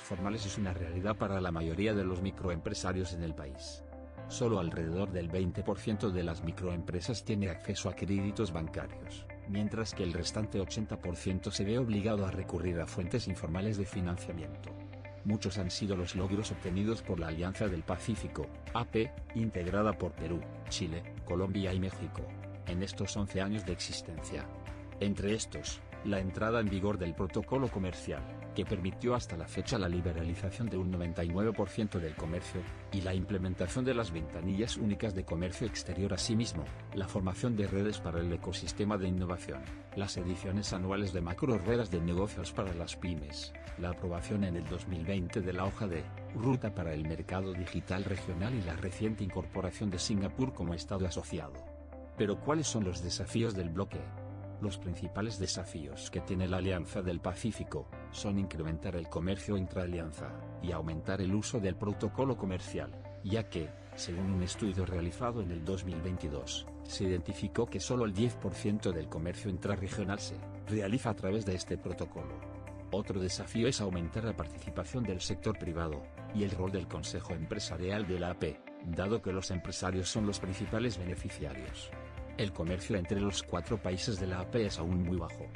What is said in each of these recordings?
formales es una realidad para la mayoría de los microempresarios en el país. Solo alrededor del 20% de las microempresas tiene acceso a créditos bancarios, mientras que el restante 80% se ve obligado a recurrir a fuentes informales de financiamiento. Muchos han sido los logros obtenidos por la Alianza del Pacífico, AP, integrada por Perú, Chile, Colombia y México, en estos 11 años de existencia. Entre estos, la entrada en vigor del protocolo comercial, que permitió hasta la fecha la liberalización de un 99% del comercio, y la implementación de las ventanillas únicas de comercio exterior. Asimismo, la formación de redes para el ecosistema de innovación, las ediciones anuales de macroruedas de negocios para las pymes, la aprobación en el 2020 de la hoja de ruta para el mercado digital regional y la reciente incorporación de Singapur como estado asociado. Pero ¿cuáles son los desafíos del bloque? Los principales desafíos que tiene la Alianza del Pacífico son incrementar el comercio intraalianza y aumentar el uso del protocolo comercial, ya que, según un estudio realizado en el 2022, se identificó que solo el 10% del comercio intrarregional se realiza a través de este protocolo. Otro desafío es aumentar la participación del sector privado y el rol del Consejo Empresarial de la AP, dado que los empresarios son los principales beneficiarios. El comercio entre los 4 países de la AP es aún muy bajo.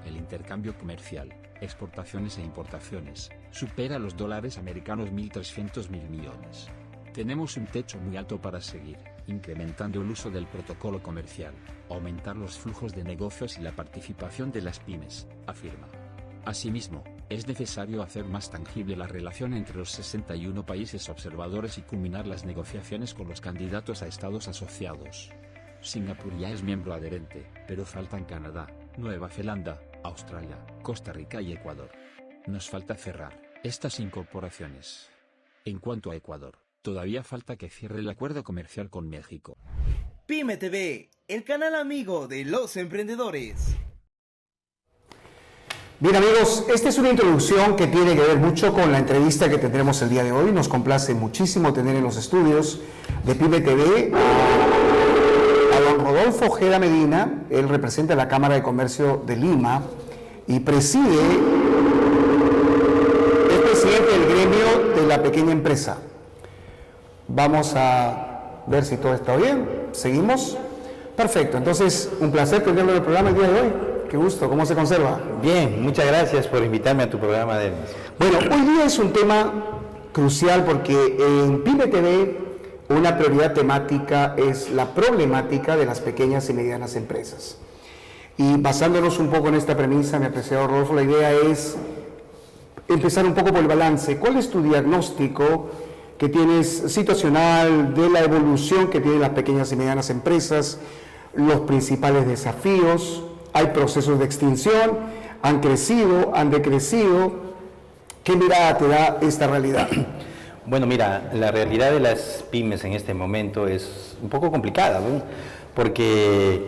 El intercambio comercial, exportaciones e importaciones, supera los $1.300 millones. Tenemos un techo muy alto para seguir incrementando el uso del protocolo comercial, aumentar los flujos de negocios y la participación de las pymes, afirma. Asimismo, es necesario hacer más tangible la relación entre los 61 países observadores y culminar las negociaciones con los candidatos a estados asociados. Singapur ya es miembro adherente, pero faltan Canadá, Nueva Zelanda, Australia, Costa Rica y Ecuador. Nos falta cerrar estas incorporaciones. En cuanto a Ecuador, todavía falta que cierre el acuerdo comercial con México. Pyme TV, el canal amigo de los emprendedores. Bien amigos, esta es una introducción que tiene que ver mucho con la entrevista que tendremos el día de hoy. Nos complace muchísimo tener en los estudios de Pyme TV a don Rodolfo Ojeda Medina. Él representa la Cámara de Comercio de Lima y preside, es presidente del gremio de la pequeña empresa. Vamos a ver si todo está bien. ¿Seguimos? Perfecto, entonces un placer tenerlo en el programa el día de hoy. Qué gusto, ¿cómo se conserva? Bien, muchas gracias por invitarme a tu programa, Denis. Bueno, hoy día es un tema crucial porque en Pyme TV una prioridad temática es la problemática de las pequeñas y medianas empresas. Y basándonos un poco en esta premisa, mi apreciado Rodolfo, la idea es empezar un poco por el balance. ¿Cuál es tu diagnóstico que tienes situacional de la evolución que tienen las pequeñas y medianas empresas, los principales desafíos? Hay procesos de extinción, han crecido, han decrecido. ¿Qué mirada te da esta realidad? Bueno, mira, la realidad de las pymes en este momento es un poco complicada, ¿no? Porque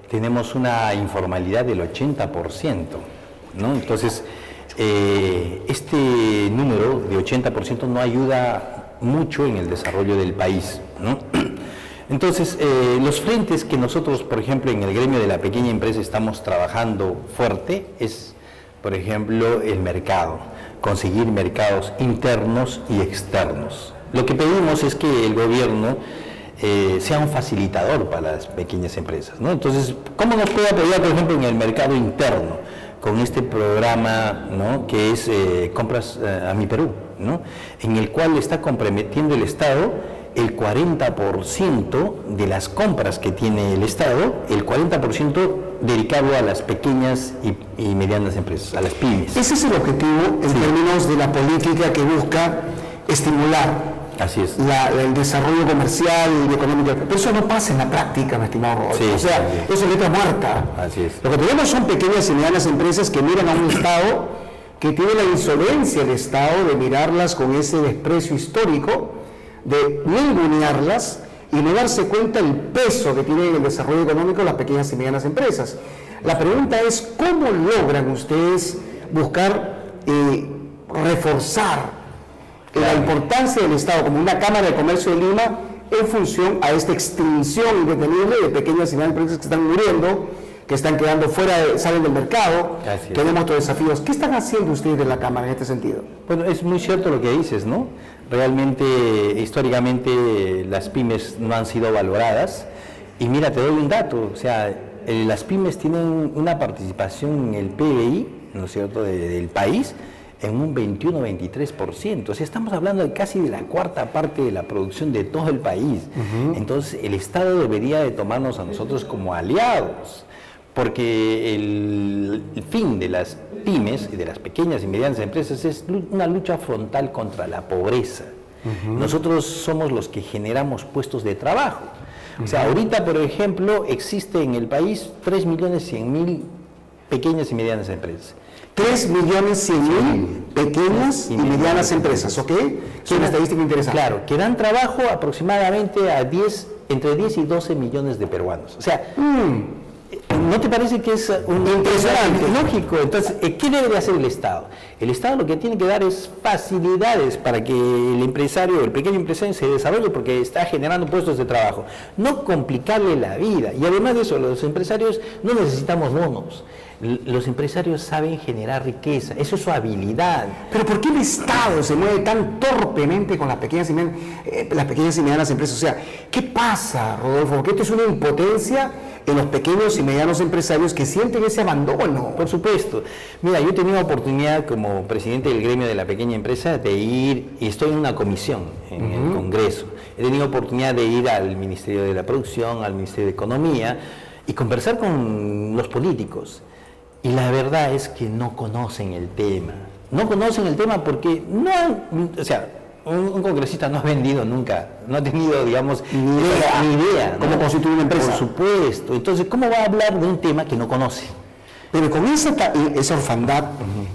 tenemos una informalidad del 80%, ¿no? Entonces, este número de 80% no ayuda mucho en el desarrollo del país, ¿no? Entonces, los frentes que nosotros, por ejemplo, en el gremio de la pequeña empresa estamos trabajando fuerte es, por ejemplo, el mercado, conseguir mercados internos y externos. Lo que pedimos es que el gobierno sea un facilitador para las pequeñas empresas, ¿no? Entonces, ¿cómo nos puede apoyar, por ejemplo, en el mercado interno? Con este programa, ¿no?, que es Compras a mi Perú, ¿no?, en el cual está comprometiendo el Estado el 40% de las compras que tiene el Estado, el 40% dedicado a las pequeñas y medianas empresas, a las pymes. Ese es el objetivo en términos de la política que busca estimular. Así es. El desarrollo comercial y económico. Pero eso no pasa en la práctica, mi estimado Rodolfo. Sí, o sea, sí. eso es letra muerta. Así es. Lo que tenemos son pequeñas y medianas empresas que miran a un Estado que tiene la insolencia del Estado de mirarlas con ese desprecio histórico, de ningunearlas y no darse cuenta del peso que tienen en el desarrollo económico las pequeñas y medianas empresas. La pregunta es, ¿cómo logran ustedes buscar reforzar la importancia del Estado como una Cámara de Comercio de Lima en función a esta extinción indetenible de pequeñas y medianas empresas que están muriendo, que están quedando fuera, salen del mercado, Así es. tenemos otros desafíos. ¿Qué están haciendo ustedes en la Cámara en este sentido? Bueno, es muy cierto lo que dices, ¿no? Realmente, históricamente, las pymes no han sido valoradas. Y mira, te doy un dato, o sea, las pymes tienen una participación en el PBI, ¿no es cierto?, del país, en un 21-23%. O sea, estamos hablando de casi de la cuarta parte de la producción de todo el país. Entonces, el Estado debería de tomarnos a nosotros como aliados, porque el fin de las pymes y de las pequeñas y medianas empresas es una lucha frontal contra la pobreza. Nosotros somos los que generamos puestos de trabajo. O sea, ahorita, por ejemplo, existe en el país 3.100.000 pequeñas y medianas empresas. 3.100.000 pequeñas y medianas empresas, ¿ok? Es una estadística interesante. Claro, que dan trabajo aproximadamente a entre 10 y 12 millones de peruanos. O sea, ¿no te parece que es impresionante? Lógico. Entonces, ¿qué debe hacer el Estado? El Estado lo que tiene que dar es facilidades para que el empresario, el pequeño empresario se desarrolle porque está generando puestos de trabajo. No complicarle la vida. Y además de eso, los empresarios no necesitamos bonos. Los empresarios saben generar riqueza, eso es su habilidad. Pero ¿por qué el Estado se mueve tan torpemente con las pequeñas y medianas empresas? O sea, ¿qué pasa, Rodolfo? Porque esto es una impotencia en los pequeños y medianos empresarios que sienten ese abandono. Por supuesto. Mira, yo he tenido oportunidad como presidente del gremio de la pequeña empresa de ir, y estoy en una comisión en el Congreso. He tenido oportunidad de ir al Ministerio de la Producción, al Ministerio de Economía y conversar con los políticos. Y la verdad es que no conocen el tema. No conocen el tema porque no han, o sea, un congresista no ha vendido nunca, no ha tenido, digamos, ni idea cómo constituir una empresa. Por supuesto. Entonces, ¿cómo va a hablar de un tema que no conoce? Pero con esa orfandad,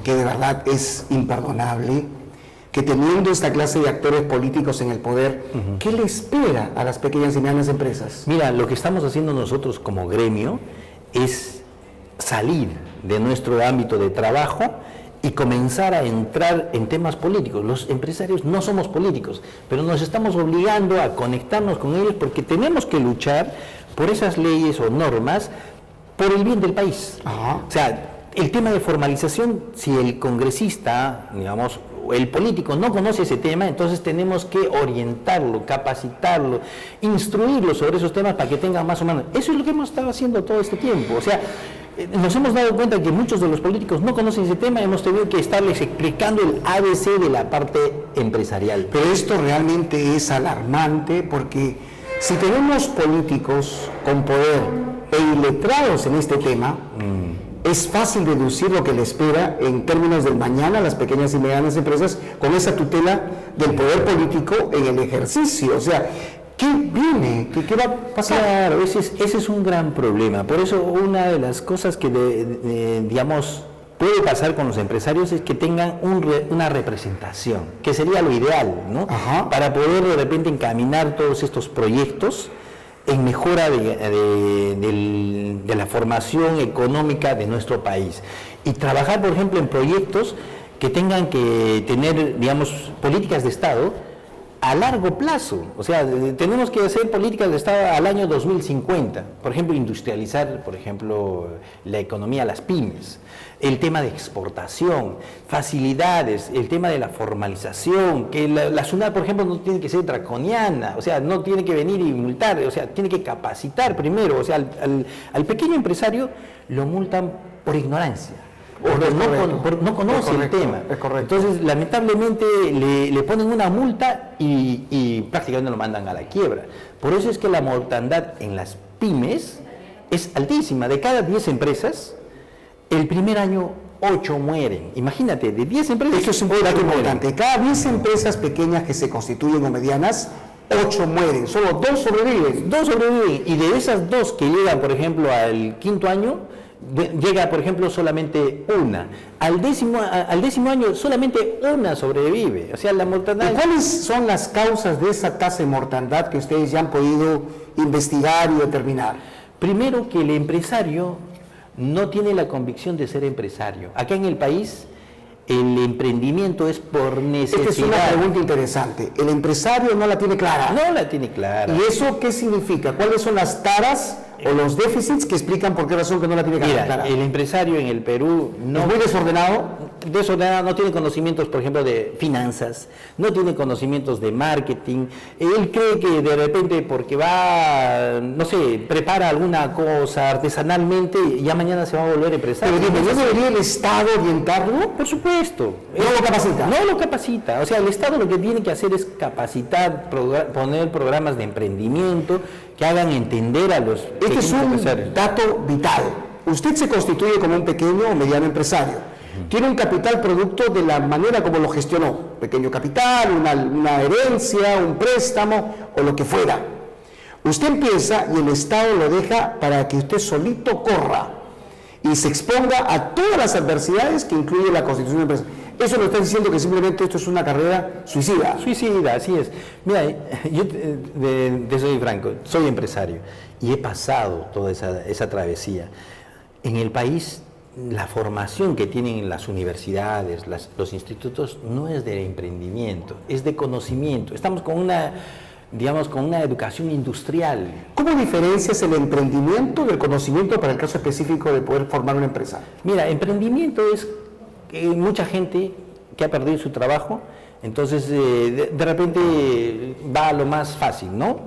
que de verdad es imperdonable, que teniendo esta clase de actores políticos en el poder, ¿qué le espera a las pequeñas y medianas empresas? Mira, lo que estamos haciendo nosotros como gremio es salir de nuestro ámbito de trabajo y comenzar a entrar en temas políticos. Los empresarios no somos políticos, pero nos estamos obligando a conectarnos con ellos porque tenemos que luchar por esas leyes o normas por el bien del país. O sea, el tema de formalización, si el congresista, digamos, el político no conoce ese tema, entonces tenemos que orientarlo, capacitarlo, instruirlo sobre esos temas para que tenga más o menos. Eso es lo que hemos estado haciendo todo este tiempo. O sea, nos hemos dado cuenta que muchos de los políticos no conocen ese tema, hemos tenido que estarles explicando el ABC de la parte empresarial. Pero esto realmente es alarmante porque si tenemos políticos con poder e iletrados en este tema, es fácil deducir lo que le espera en términos del mañana a las pequeñas y medianas empresas con esa tutela del poder político en el ejercicio. O sea, ¿qué viene? ¿Qué va a pasar? Claro, ese es un gran problema. Por eso una de las cosas que, digamos, puede pasar con los empresarios es que tengan una representación, que sería lo ideal, ¿no? Para poder de repente encaminar todos estos proyectos en mejora de la formación económica de nuestro país. Y trabajar, por ejemplo, en proyectos que tengan que tener, digamos, políticas de Estado a largo plazo. O sea, tenemos que hacer políticas de Estado al año 2050. Por ejemplo, industrializar, por ejemplo, la economía, las pymes. El tema de exportación, facilidades, el tema de la formalización, que la SUNAT, por ejemplo, no tiene que ser draconiana, o sea, no tiene que venir y multar, o sea, tiene que capacitar primero. O sea, al pequeño empresario lo multan por ignorancia. No conoce el tema. Es correcto. Entonces, lamentablemente, le ponen una multa y prácticamente lo mandan a la quiebra. Por eso es que la mortandad en las pymes es altísima. De cada 10 empresas, el primer año 8 mueren. Imagínate, de 10 empresas... Esto es un dato importante. De cada 10 empresas pequeñas que se constituyen o medianas, 8 mueren. Solo 2 sobreviven. 2 sobreviven. Y de esas 2 que llegan, por ejemplo, al 5.º año, llega, por ejemplo, solamente una. Al décimo año solamente una sobrevive. O sea, la mortandad... ¿Y cuáles son las causas de esa tasa de mortandad que ustedes ya han podido investigar y determinar? Primero, que el empresario no tiene la convicción de ser empresario. Acá en el país, el emprendimiento es por necesidad. Esta es una pregunta interesante. ¿El empresario no la tiene clara? No la tiene clara. ¿Y eso qué significa? ¿Cuáles son las taras o los déficits que explican por qué razón que no la tiene Mira, clara? el empresario en el Perú ¿Es muy desordenado? no tiene conocimientos, por ejemplo, de finanzas, no tiene conocimientos de marketing. Él cree que de repente porque va, no sé, prepara alguna cosa artesanalmente, ya mañana se va a volver empresario. Pero dime, ¿no debería el Estado orientarlo? Por supuesto. ¿No lo capacita? No lo capacita. O sea, el Estado lo que tiene que hacer es capacitar, poner programas de emprendimiento que hagan entender a los Este es un empresarios. dato vital. Usted se constituye como un pequeño o mediano empresario. Tiene un capital producto de la manera como lo gestionó. Pequeño capital, una herencia, un préstamo o lo que fuera. Usted empieza y el Estado lo deja para que usted solito corra y se exponga a todas las adversidades que incluye la constitución de empresa. Eso no está diciendo que simplemente esto es una carrera suicida. Suicida, así es. Mira, yo te soy franco, soy empresario y he pasado toda esa travesía. En el país, la formación que tienen las universidades, los institutos, no es de emprendimiento, es de conocimiento. Estamos con una educación industrial. ¿Cómo diferencias el emprendimiento del conocimiento para el caso específico de poder formar una empresa? Mira, emprendimiento es mucha gente que ha perdido su trabajo, entonces de repente va a lo más fácil, ¿no?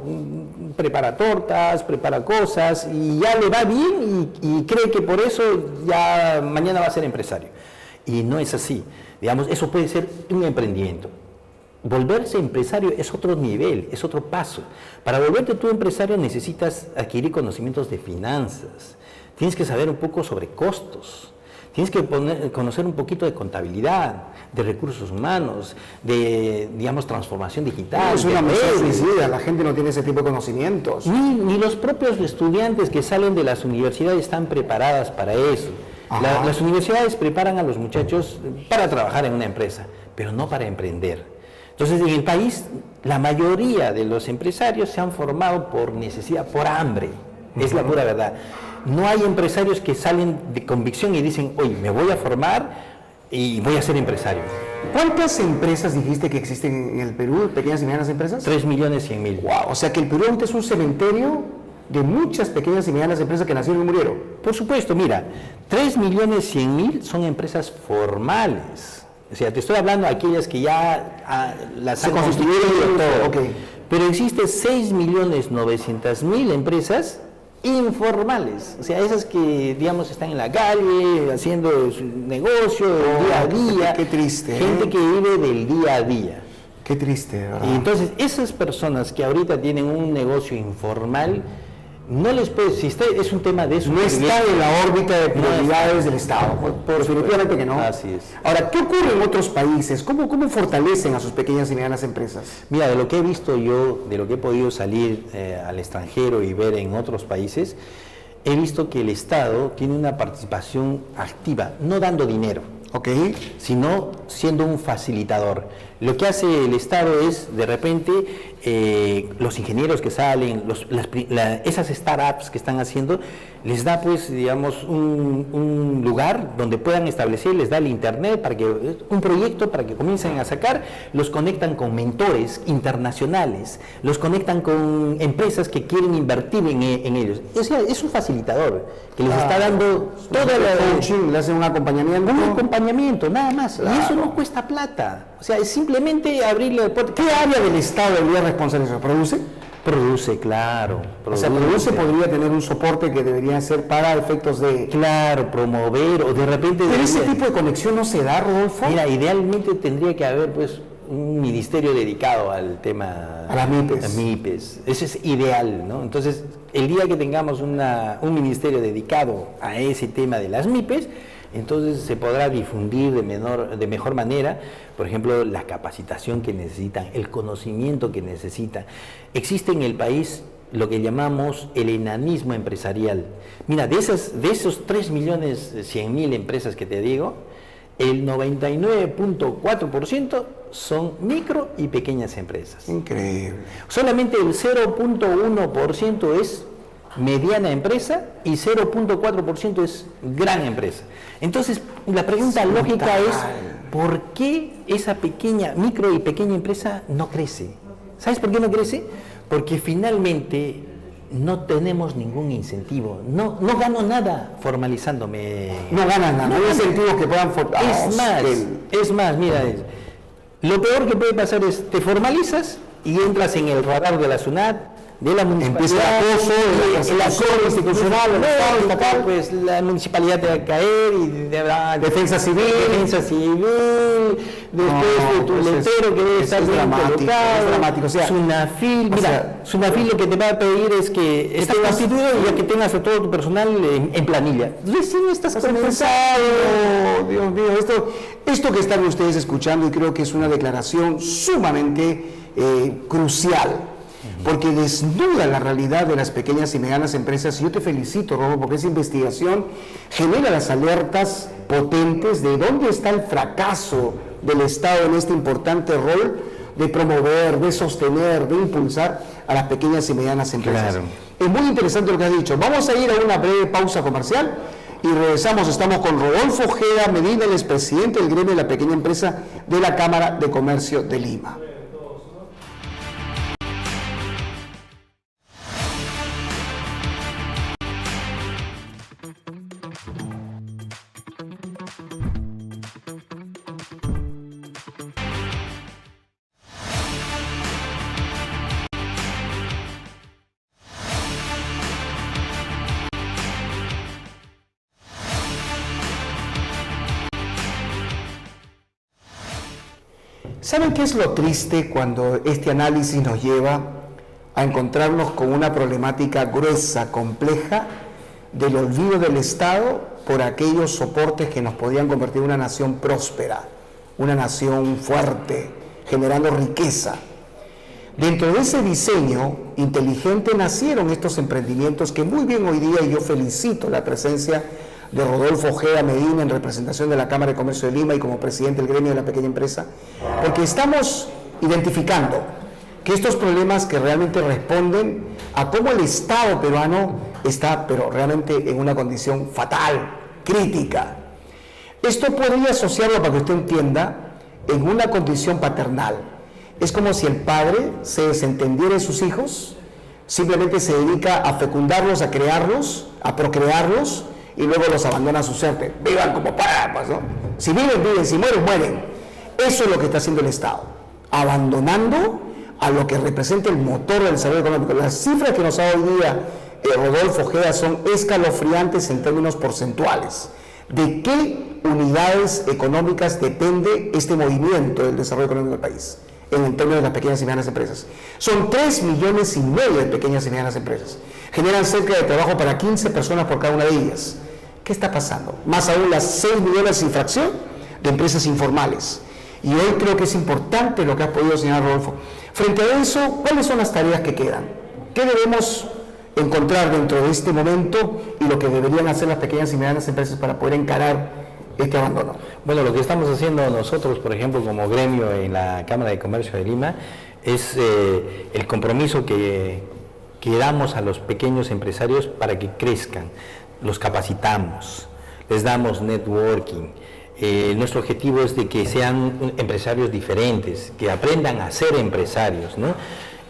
Prepara tortas, prepara cosas y ya le va bien y cree que por eso ya mañana va a ser empresario. Y no es así. Digamos, eso puede ser un emprendimiento. Volverse empresario es otro nivel, es otro paso. Para volverte tú empresario necesitas adquirir conocimientos de finanzas, tienes que saber un poco sobre costos. Tienes que conocer un poquito de contabilidad, de recursos humanos, de, digamos, transformación digital. Es una misión suicida, la gente no tiene ese tipo de conocimientos. Ni los propios estudiantes que salen de las universidades están preparadas para eso. Las universidades preparan a los muchachos para trabajar en una empresa, pero no para emprender. Entonces, en el país, la mayoría de los empresarios se han formado por necesidad, por hambre. Es la pura verdad. No hay empresarios que salen de convicción y dicen, oye, me voy a formar y voy a ser empresario. ¿Cuántas empresas dijiste que existen en el Perú, pequeñas y medianas empresas? 3.100.000. Wow, o sea que el Perú ahorita es un cementerio de muchas pequeñas y medianas empresas que nacieron y murieron. Por supuesto, mira, 3.100.000 son empresas formales. O sea, te estoy hablando de aquellas que ya las han constituido y todo. Okay. Pero existe 6.900.000 empresas informales, o sea, esas que, digamos, están en la calle haciendo su negocio día a día. Qué triste. Gente que vive del día a día. Qué triste, ¿verdad? Y entonces, esas personas que ahorita tienen un negocio informal, no les puede, es un tema de eso. No está en la órbita de prioridades del Estado, definitivamente que no. Así es. Ahora, ¿qué ocurre en otros países? ¿Cómo fortalecen a sus pequeñas y medianas empresas? Mira, de lo que he visto yo, de lo que he podido salir al extranjero y ver en otros países, he visto que el Estado tiene una participación activa, no dando dinero, sino siendo un facilitador. Lo que hace el Estado es, de repente, los ingenieros que salen, esas startups que están haciendo, les da, pues, digamos, un lugar donde puedan establecer, les da el internet, un proyecto para que comiencen a sacar, los conectan con mentores internacionales, los conectan con empresas que quieren invertir en ellos. O sea, es un facilitador que les está dando todo coaching, le hacen un acompañamiento. Un acompañamiento, nada más. Claro. Y eso no cuesta plata. O sea, es simplemente abrirle la puerta. ¿Qué área del Estado debería responsabilizar? ¿Produce? Produce, claro. O sea, produce podría tener un soporte que debería ser para efectos de... Claro, promover o de repente... Pero ese tipo de conexión no se da, Rodolfo. Mira, idealmente tendría que haber, pues, un ministerio dedicado al tema... A las MIPES. Las MIPES. Eso es ideal, ¿no? Entonces, el día que tengamos un ministerio dedicado a ese tema de las MIPES, entonces se podrá difundir de mejor manera, por ejemplo, la capacitación que necesitan, el conocimiento que necesitan. Existe en el país lo que llamamos el enanismo empresarial. Mira, de esos 3.100.000 empresas que te digo, el 99.4% son micro y pequeñas empresas. Increíble. Solamente el 0.1% es mediana empresa y 0.4% es gran empresa. Entonces, la pregunta lógica es, ¿por qué esa micro y pequeña empresa no crece? ¿Sabes por qué no crece? Porque finalmente no tenemos ningún incentivo, no gano nada formalizándome. No ganan nada, no hay incentivos que puedan Es más, mira, lo peor que puede pasar es, te formalizas y entras en el radar de la SUNAT, de la municipalidad, el acoso institucional, el Estado estatal, pues la municipalidad te va a caer y defensa civil, después de tu letrero que debe estar bien colocado, dramático, o sea, SUNAFIL, SUNAFIL lo que te va a pedir es que estés constituido y ya que tengas a todo tu personal en planilla. Recién estás comenzando. Dios mío, esto que están ustedes escuchando, y creo que es una declaración sumamente crucial, porque desnuda la realidad de las pequeñas y medianas empresas. Y yo te felicito, Robo, porque esa investigación genera las alertas potentes de dónde está el fracaso del Estado en este importante rol de promover, de sostener, de impulsar a las pequeñas y medianas empresas. Claro. Es muy interesante lo que has dicho. Vamos a ir a una breve pausa comercial y regresamos. Estamos con Rodolfo Ojeda Medina, el expresidente del gremio de la pequeña empresa de la Cámara de Comercio de Lima. ¿Saben qué es lo triste cuando este análisis nos lleva a encontrarnos con una problemática gruesa, compleja, del olvido del Estado por aquellos soportes que nos podían convertir en una nación próspera, una nación fuerte, generando riqueza? Dentro de ese diseño inteligente nacieron estos emprendimientos que muy bien hoy día, y yo felicito la presencia de Rodolfo Ojeda Medina en representación de la Cámara de Comercio de Lima y como presidente del gremio de la pequeña empresa, porque estamos identificando que estos problemas que realmente responden a cómo el Estado peruano está, pero realmente en una condición fatal, crítica. Esto podría asociarlo, para que usted entienda, en una condición paternal. Es como si el padre se desentendiera de sus hijos, simplemente se dedica a fecundarlos, a crearlos, a procrearlos, y luego los abandona a su suerte. Vivan como papas, ¿no? Si viven, viven, si mueren, mueren. Eso es lo que está haciendo el Estado, abandonando a lo que representa el motor del desarrollo económico. Las cifras que nos da hoy día Rodolfo Ojeda son escalofriantes en términos porcentuales. ¿De qué unidades económicas depende este movimiento del desarrollo económico del país en el término de las pequeñas y medianas empresas? Son 3,5 millones de pequeñas y medianas empresas. Generan cerca de trabajo para 15 personas por cada una de ellas. ¿Qué está pasando? Más aún las 6 millones y fracción de empresas informales. Y hoy creo que es importante lo que has podido señalar, Rodolfo. Frente a eso, ¿cuáles son las tareas que quedan? ¿Qué debemos encontrar dentro de este momento y lo que deberían hacer las pequeñas y medianas empresas para poder encarar este abandono? Bueno, lo que estamos haciendo nosotros, por ejemplo, como gremio en la Cámara de Comercio de Lima, es el compromiso que damos a los pequeños empresarios para que crezcan. Los capacitamos, les damos networking. Nuestro objetivo es de que sean empresarios diferentes, que aprendan a ser empresarios, ¿no?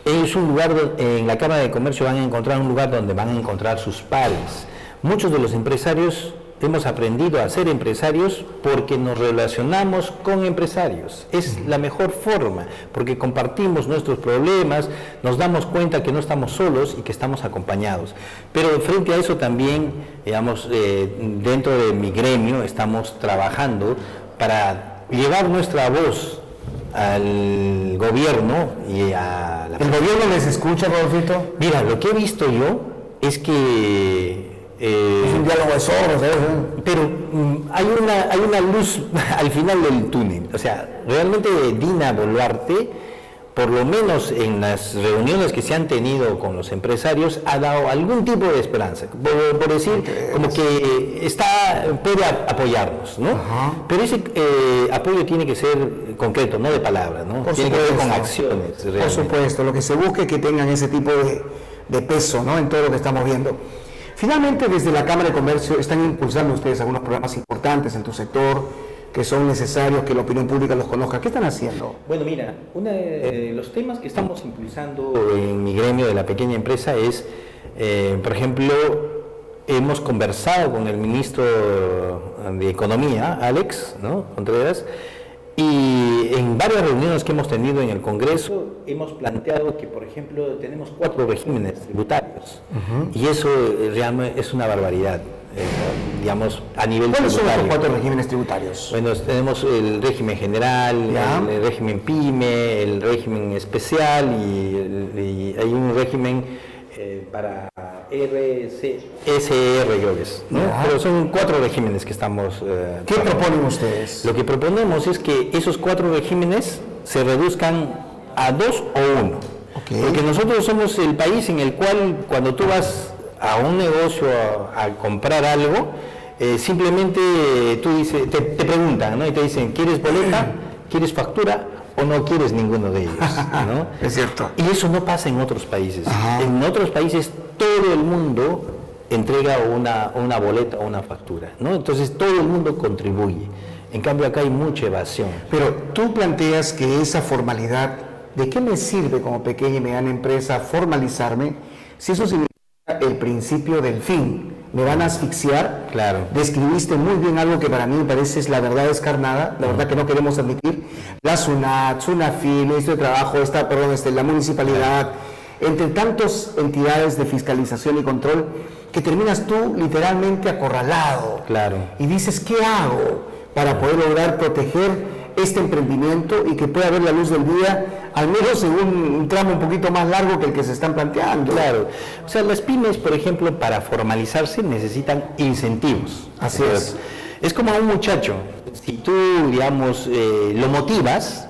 Es un lugar, en la Cámara de Comercio van a encontrar un lugar donde van a encontrar sus pares. Muchos de los empresarios hemos aprendido a ser empresarios porque nos relacionamos con empresarios. Es la mejor forma, porque compartimos nuestros problemas, nos damos cuenta que no estamos solos y que estamos acompañados. Pero frente a eso también, digamos, dentro de mi gremio estamos trabajando para llevar nuestra voz al gobierno y a la... ¿El gobierno les escucha, Rodolfito? Mira, lo que he visto yo es que es un diálogo de sordos, pero hay una luz al final del túnel. O sea, realmente Dina Boluarte, por lo menos en las reuniones que se han tenido con los empresarios, ha dado algún tipo de esperanza, por decir, como que puede apoyarnos, ¿no? Ajá. Pero ese apoyo tiene que ser concreto, no de palabras, ¿no? Tiene que ver con acciones. Realmente. Por supuesto, lo que se busque es que tengan ese tipo de peso, ¿no? En todo lo que estamos viendo. Finalmente, desde la Cámara de Comercio están impulsando ustedes algunos programas importantes en tu sector que son necesarios que la opinión pública los conozca. ¿Qué están haciendo? Bueno, mira, uno de los temas que estamos impulsando en mi gremio de la pequeña empresa es Por ejemplo, hemos conversado con el ministro de Economía, Alex, ¿no?, Contreras, y en varias reuniones que hemos tenido en el Congreso hemos planteado que, por ejemplo, tenemos 4 regímenes tributarios, y eso realmente es una barbaridad, digamos, a nivel ¿Cuáles tributario. son los 4 regímenes tributarios? Bueno, tenemos el régimen general, el régimen PYME, el régimen especial y hay un régimen para SR, creo que es, ¿no? Pero son 4 regímenes que estamos... ¿Qué proponen ustedes? Lo que proponemos es que esos 4 regímenes se reduzcan a 2 o 1. Porque nosotros somos el país en el cual cuando tú vas a un negocio a comprar algo, simplemente tú dices, te preguntan, ¿no?, y te dicen, ¿quieres boleta? ¿Quieres factura? ¿O no quieres ninguno de ellos? ¿no? Es cierto. Y eso no pasa en otros países. En otros países todo el mundo entrega una boleta o una factura, ¿no? Entonces todo el mundo contribuye. En cambio acá hay mucha evasión. Pero tú planteas que esa formalidad, ¿de qué me sirve como pequeña y mediana empresa formalizarme si eso significa el principio del fin? ¿Me van a asfixiar? Claro. Describiste muy bien algo que para mí me parece es la verdad descarnada, la verdad que no queremos admitir. La SUNAT, SUNAFI, el Ministerio de Trabajo, la municipalidad, entre tantas entidades de fiscalización y control, que terminas tú literalmente acorralado. Claro. Y dices, ¿qué hago para poder lograr proteger este emprendimiento y que pueda ver la luz del día, al menos en un tramo un poquito más largo que el que se están planteando? Claro. O sea, las pymes, por ejemplo, para formalizarse necesitan incentivos. Así es. Es como a un muchacho, si tú, digamos, lo motivas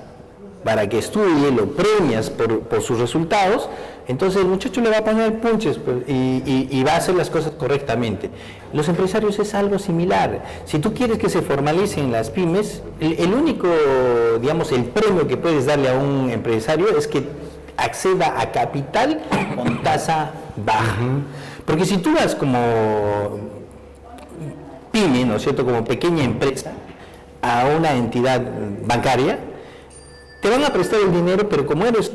para que estudie, lo premias por sus resultados, entonces el muchacho le va a poner punches y va a hacer las cosas correctamente. Los empresarios es algo similar. Si tú quieres que se formalicen las pymes, el único, digamos, el premio que puedes darle a un empresario es que acceda a capital con tasa baja. Porque si tú vas como pyme, ¿no es cierto?, como pequeña empresa, a una entidad bancaria, te van a prestar el dinero, pero como eres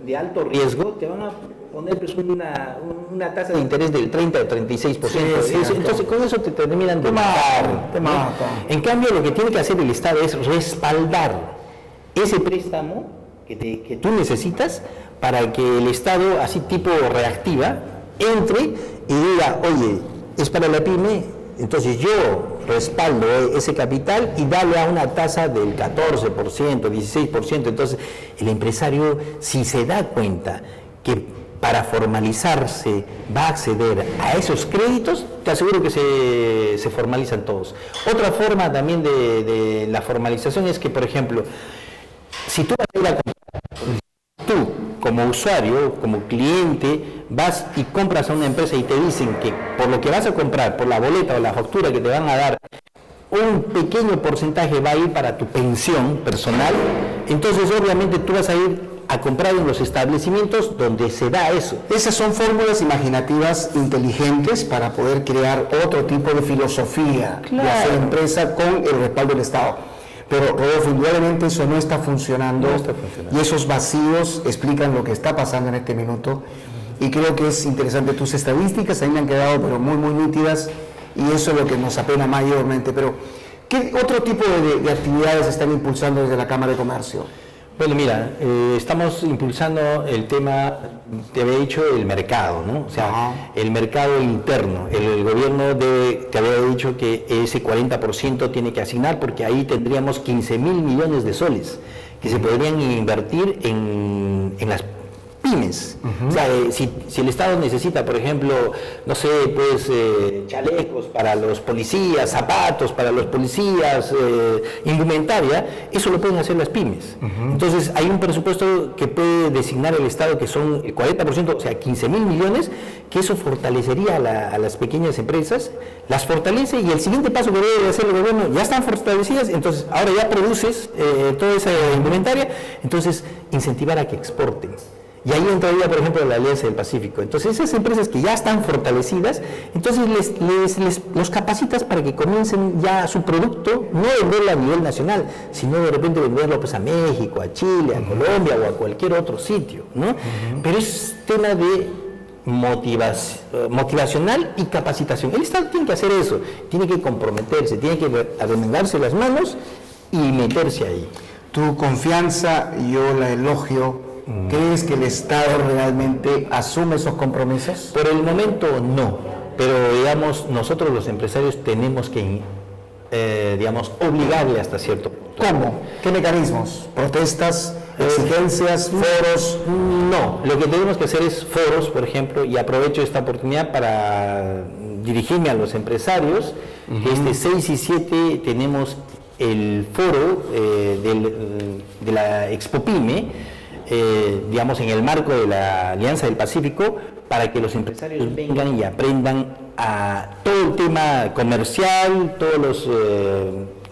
de alto riesgo, te van a poner pues, una tasa de interés del 30 o 36%. Entonces con eso te terminan de matar. En cambio, lo que tiene que hacer el Estado es respaldar ese préstamo que tú necesitas para que el Estado, así tipo reactiva, entre y diga, oye, es para la pyme, entonces yo respaldo ese capital y dale a una tasa del 14%, 16%. Entonces el empresario, si se da cuenta que para formalizarse va a acceder a esos créditos, te aseguro que se formalizan todos. Otra forma también de la formalización es que, por ejemplo, si tú vas a ir a comprar, tú como usuario, como cliente, vas y compras a una empresa y te dicen que por lo que vas a comprar, por la boleta o la factura que te van a dar, un pequeño porcentaje va a ir para tu pensión personal, entonces obviamente tú vas a ir a comprar en los establecimientos donde se da eso. Esas son fórmulas imaginativas inteligentes para poder crear otro tipo de filosofía de hacer empresa con el respaldo del Estado. Pero, Rodolfo, indudablemente eso no está funcionando, y esos vacíos explican lo que está pasando en este minuto, y creo que es interesante. Tus estadísticas a mí me han quedado pero muy, muy nítidas, y eso es lo que nos apena mayormente. Pero, ¿qué otro tipo de actividades están impulsando desde la Cámara de Comercio? Bueno, mira, estamos impulsando el tema, te había dicho, el mercado, ¿no? O sea, el mercado interno. El gobierno te había dicho que ese 40% tiene que asignar, porque ahí tendríamos 15.000 millones de soles que se podrían invertir en las pymes. O sea, si el Estado necesita, por ejemplo, no sé, pues chalecos para los policías, zapatos para los policías, indumentaria, eso lo pueden hacer las pymes. Entonces hay un presupuesto que puede designar el Estado, que son el 40%, o sea, 15.000 millones, que eso fortalecería a las pequeñas empresas, las fortalece, y el siguiente paso que debe hacer el gobierno, ya están fortalecidas, entonces ahora ya produces toda esa indumentaria, entonces incentivar a que exporten. Y ahí entraría, por ejemplo, la Alianza del Pacífico. Entonces, esas empresas que ya están fortalecidas, entonces los capacitas para que comiencen ya su producto, no venderlo a nivel nacional, sino de repente venderlo pues a México, a Chile, a Colombia o a cualquier otro sitio, ¿no? Pero es tema de motivacional y capacitación. El Estado tiene que hacer eso, tiene que comprometerse, tiene que arremangarse las manos y meterse ahí. Tu confianza, yo la elogio. ¿Crees que el Estado realmente asume esos compromisos? Por el momento no, pero digamos, nosotros los empresarios tenemos que, digamos, obligarle hasta cierto punto. ¿Cómo? ¿Qué mecanismos? ¿Protestas? ¿Exigencias? ¿Foros? No, lo que tenemos que hacer es foros, por ejemplo, y aprovecho esta oportunidad para dirigirme a los empresarios. Este 6 y 7 tenemos el foro de la Expo Pyme, digamos, en el marco de la Alianza del Pacífico, para que los empresarios vengan y aprendan a todo el tema comercial, todos los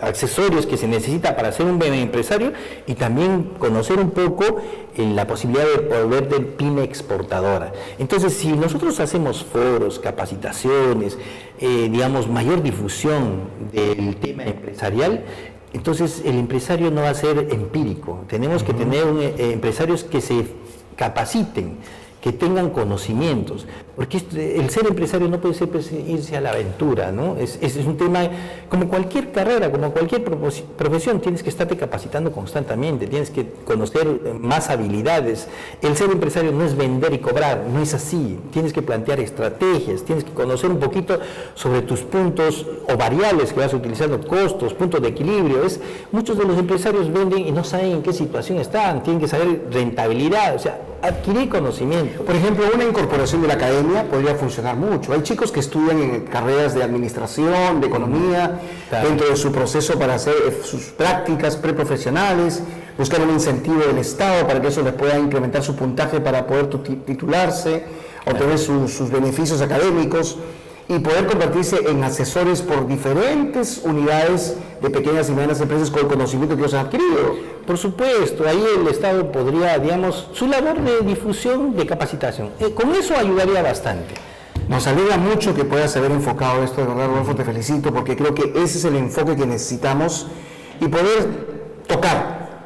accesorios que se necesita para ser un buen empresario, y también conocer un poco la posibilidad de poder de pyme exportadora. Entonces, si nosotros hacemos foros, capacitaciones, digamos, mayor difusión del tema empresarial, entonces el empresario no va a ser empírico. Tenemos que tener empresarios que se capaciten, que tengan conocimientos, porque el ser empresario no puede ser irse a la aventura, ¿no? Es un tema, como cualquier carrera, como cualquier profesión, tienes que estarte capacitando constantemente, tienes que conocer más habilidades. El ser empresario no es vender y cobrar, no es así. Tienes que plantear estrategias, tienes que conocer un poquito sobre tus puntos o variables que vas utilizando, costos, puntos de equilibrio. Muchos de los empresarios venden y no saben en qué situación están, tienen que saber rentabilidad, o sea, adquirir conocimiento. Por ejemplo, una incorporación de la academia podría funcionar mucho. Hay chicos que estudian en carreras de administración, de economía, dentro de su proceso para hacer sus prácticas preprofesionales, buscar un incentivo del Estado para que eso les pueda incrementar su puntaje para poder titularse, obtener sus beneficios académicos y poder convertirse en asesores por diferentes unidades de pequeñas y medianas empresas con el conocimiento que ellos han adquirido. Por supuesto, ahí el Estado podría, digamos, su labor de difusión, de capacitación, con eso ayudaría bastante. Nos alegra mucho que puedas haber enfocado esto, de verdad, Rodolfo, te felicito, porque creo que ese es el enfoque que necesitamos y poder tocar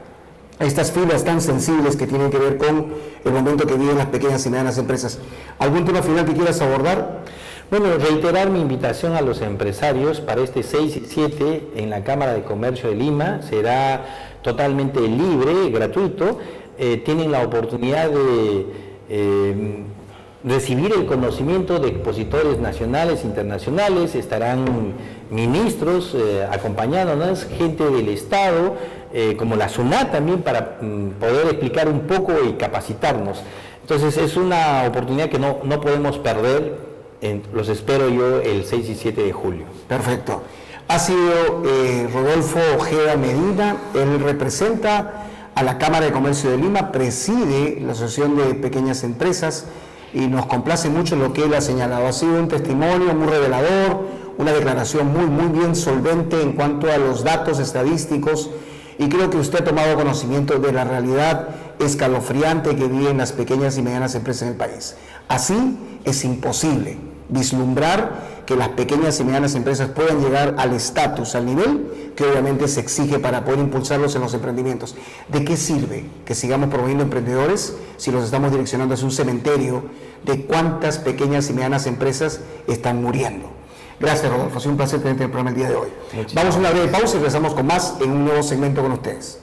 estas fibras tan sensibles que tienen que ver con el momento que viven las pequeñas y medianas empresas. ¿Algún tema final que quieras abordar? Bueno, reiterar mi invitación a los empresarios para este 6 y 7 en la Cámara de Comercio de Lima. Será totalmente libre, gratuito. Tienen la oportunidad de recibir el conocimiento de expositores nacionales, internacionales. Estarán ministros acompañándonos, gente del Estado, como la SUNAT también, para poder explicar un poco y capacitarnos. Entonces es una oportunidad que no podemos perder. Los espero yo el 6 y 7 de julio. Perfecto. Ha sido Rodolfo Ojeda Medina. Él representa a la Cámara de Comercio de Lima, preside la Asociación de Pequeñas Empresas y nos complace mucho lo que él ha señalado. Ha sido un testimonio muy revelador, una declaración muy bien solvente en cuanto a los datos estadísticos, y creo que usted ha tomado conocimiento de la realidad escalofriante que viven las pequeñas y medianas empresas en el país. Así es imposible vislumbrar que las pequeñas y medianas empresas puedan llegar al estatus, al nivel que obviamente se exige para poder impulsarlos en los emprendimientos. ¿De qué sirve que sigamos promoviendo emprendedores si los estamos direccionando hacia un cementerio de cuántas pequeñas y medianas empresas están muriendo? Gracias, Rodolfo, ha sido un placer tenerte en el programa el día de hoy. Vamos a una breve pausa y regresamos con más en un nuevo segmento con ustedes.